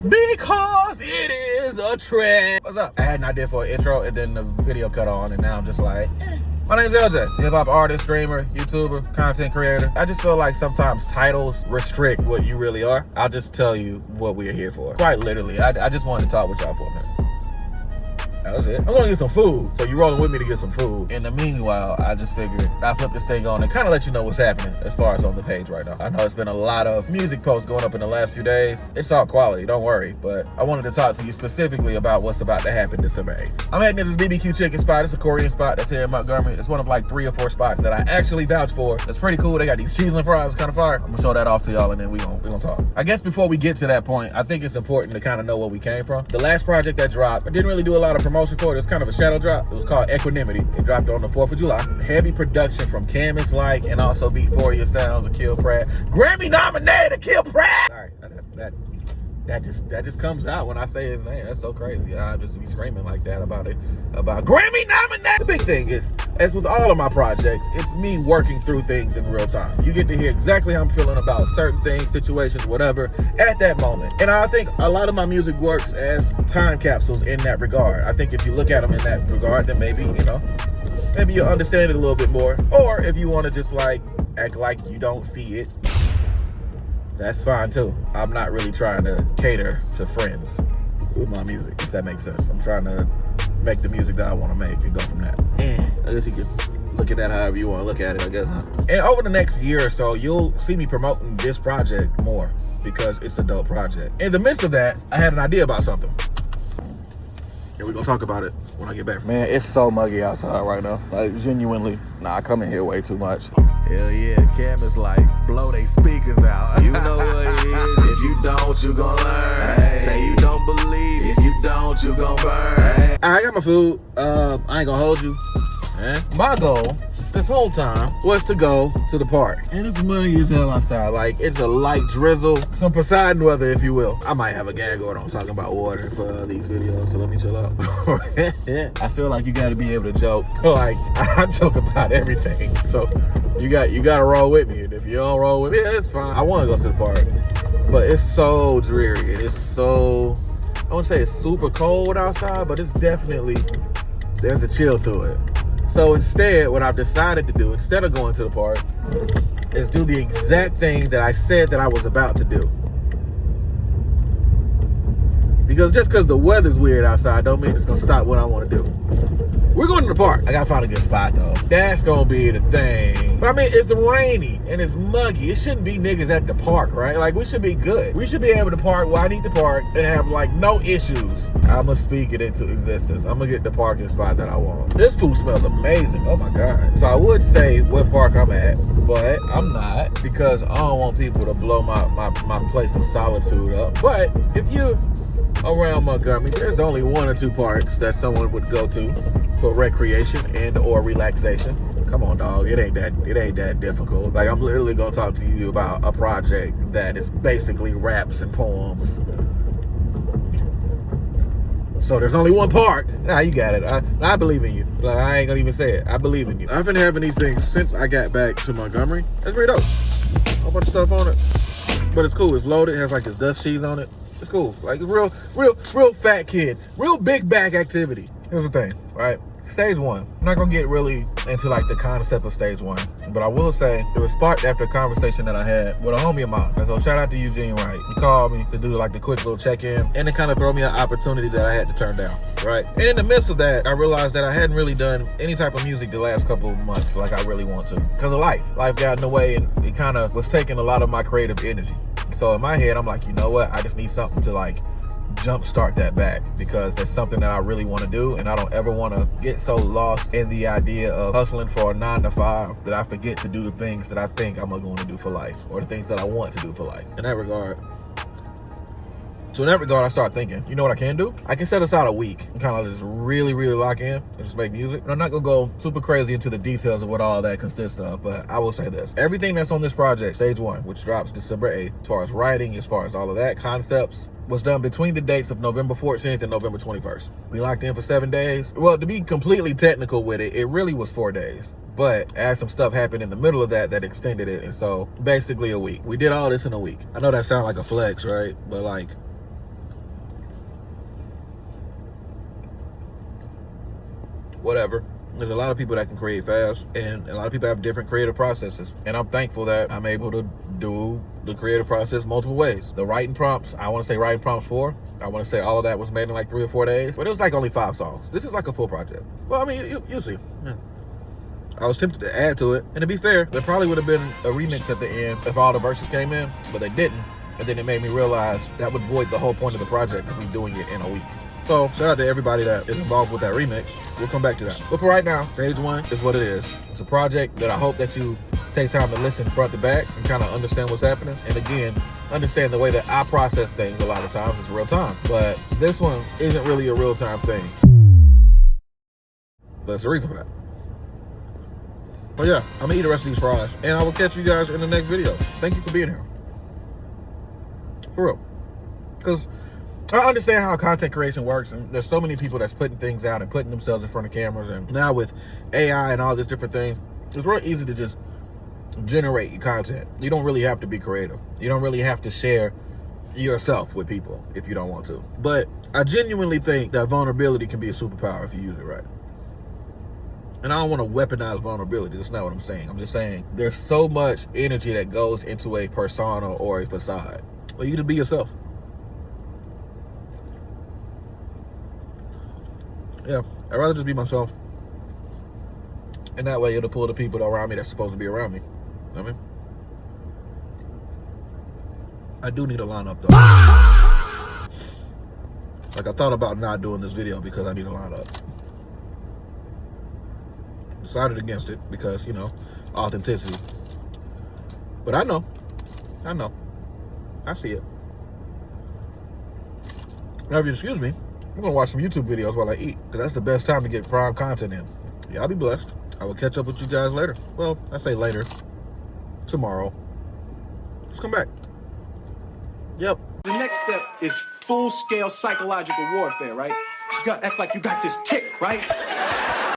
Because it is a trend. What's up? I had an idea for an intro and then the video cut on and now I'm just like, My name's LJ, hip-hop artist, streamer, YouTuber, content creator. I just feel like sometimes titles restrict what you really are. I'll just tell you what we are here for. Quite literally, I just wanted to talk with y'all for a minute. That was it. I'm gonna get some food. So you rolling with me to get some food. In the meanwhile, I just figured I'll flip this thing on and kind of let you know what's happening as far as on the page right now. I know it's been a lot of music posts going up in the last few days. It's all quality, don't worry. But I wanted to talk to you specifically about what's about to happen December 8th. I'm heading to this BBQ chicken spot. It's a Korean spot that's here in Montgomery. It's one of like 3 or 4 spots that I actually vouch for. It's pretty cool. They got these cheeseland fries, kind of fire. I'm gonna show that off to y'all and then we gonna talk. I guess before we get to that point, I think it's important to kind of know where we came from. The last project that dropped, I didn't really do a lot of promotion for it. It's kind of a shadow drop. It was called Equanimity. It dropped on the 4th of July. Heavy production from Camus Like and also Beat For Your Sounds of Kill Pratt. Grammy nominated Kill Pratt! Sorry, that just comes out when I say his name. That's so crazy. I just be screaming like that about it. About Grammy nominated! The big thing is, as with all of my projects, it's me working through things in real time. You get to hear exactly how I'm feeling about certain things, situations, whatever, at that moment. And I think a lot of my music works as time capsules in that regard. I think if you look at them in that regard, then maybe, maybe you'll understand it a little bit more. Or if you want to just like act like you don't see it, that's fine too. I'm not really trying to cater to friends with my music, if that makes sense. I'm trying to make the music that I want to make and go from that. I guess you can look at that however you want to look at it, I guess. And over the next year or so, you'll see me promoting this project more because it's a dope project. In the midst of that, I had an idea about something. And we're gonna talk about it when I get back. Man, it's so muggy outside right now. Like, genuinely. Nah, I come in here way too much. Hell yeah, Camus like, blow they speakers out. You know what it is. If you don't, you gon' learn. Hey. Say you don't believe. If you don't, you gon' burn. Hey. I got my food. I ain't gonna hold you. My goal this whole time was to go to the park. And it's muggy as hell outside. Like, it's a light drizzle. Some Poseidon weather, if you will. I might have a gag going on talking about water for these videos, so let me chill out. I feel like you gotta be able to joke. Like, I joke about everything. So you gotta roll with me. And if you don't roll with me, it's fine. I wanna go to the park. But it's so dreary. It is so, I wouldn't say it's super cold outside, but it's definitely, there's a chill to it. So instead, what I've decided to do, instead of going to the park, is do the exact thing that I said that I was about to do. Because just because the weather's weird outside don't mean it's gonna stop what I want to do. We're going to the park. I gotta find a good spot though. That's gonna be the thing. But I mean, it's rainy and it's muggy. It shouldn't be niggas at the park, right? Like, we should be good. We should be able to park where I need to park and have like no issues. I'ma speak it into existence. I'm gonna get the parking spot that I want. This food smells amazing. Oh my God. So I would say what park I'm at, but I'm not because I don't want people to blow my place of solitude up. But if you're around Montgomery, there's only 1 or 2 parks that someone would go to for recreation and or relaxation. Come on, dog. It ain't that difficult. Like, I'm literally gonna talk to you about a project that is basically raps and poems. So there's only 1 park. Nah, you got it. I believe in you. Like, I ain't gonna even say it. I believe in you. I've been having these things since I got back to Montgomery. That's pretty dope. A whole bunch of stuff on it. But it's cool. It's loaded. It has like this dust cheese on it. It's cool. Like, real fat kid. Real big back activity. Here's the thing, right? Stage 1. I'm not gonna get really into like the concept of stage 1, but I will say it was sparked after a conversation that I had with a homie of mine. And so shout out to Eugene Wright. He called me to do like the quick little check-in and to kind of throw me an opportunity that I had to turn down, right? And in the midst of that, I realized that I hadn't really done any type of music the last couple of months like I really want to. Because of life. Life got in the way and it kind of was taking a lot of my creative energy. So in my head, I'm like, you know what? I just need something to like jumpstart that back because that's something that I really want to do, and I don't ever want to get so lost in the idea of hustling for a 9 to 5 that I forget to do the things that I think I'm going to do for life, or the things that I want to do for life. In that regard, I start thinking, you know what I can do? I can set aside a week and kind of just really lock in and just make music. And I'm not gonna go super crazy into the details of what all that consists of, but I will say this. Everything that's on this project, stage 1, which drops December 8th, as far as writing, as far as all of that, concepts, was done between the dates of November 14th and November 21st. We locked in for 7 days. Well, to be completely technical with it, it really was 4 days. But as some stuff happened in the middle of that extended it, and so basically a week. We did all this in a week. I know that sounds like a flex, right? But like, whatever. There's a lot of people that can create fast, and a lot of people have different creative processes. And I'm thankful that I'm able to do the creative process multiple ways. The writing prompts, I want to say writing prompts 4. I want to say all of that was made in like 3 or 4 days, but it was like only 5 songs. This is like a full project. Well, I mean, you'll see. Yeah. I was tempted to add to it, and to be fair, there probably would have been a remix at the end if all the verses came in, but they didn't. And then it made me realize that would void the whole point of the project of me doing it in a week. So shout out to everybody that is involved with that remix. We'll come back to that. But for right now, stage 1 is what it is. It's a project that I hope that you take time to listen front to back and kind of understand what's happening. And again, understand the way that I process things a lot of times is real time. But this one isn't really a real time thing. But there's a reason for that. But yeah, I'm gonna eat the rest of these fries, and I will catch you guys in the next video. Thank you for being here. For real. Because I understand how content creation works, and there's so many people that's putting things out and putting themselves in front of cameras, and now with AI and all these different things, it's real easy to just generate content. You don't really have to be creative. You don't really have to share yourself with people if you don't want to. But I genuinely think that vulnerability can be a superpower if you use it right. And I don't want to weaponize vulnerability. That's not what I'm saying. I'm just saying there's so much energy that goes into a persona or a facade. Well, you can be yourself. Yeah, I'd rather just be myself. And that way it'll pull the people around me that's supposed to be around me. You know what I mean? I do need a lineup though. Like, I thought about not doing this video because I need a lineup. Decided against it because, you know, authenticity. But I know. I see it. Now, if you excuse me, I'm gonna watch some YouTube videos while I eat, because that's the best time to get prime content in. Y'all be blessed. I will catch up with you guys later. Well, I say later. Tomorrow. Just come back. Yep. The next step is full-scale psychological warfare, right? You gotta act like you got this tick, right?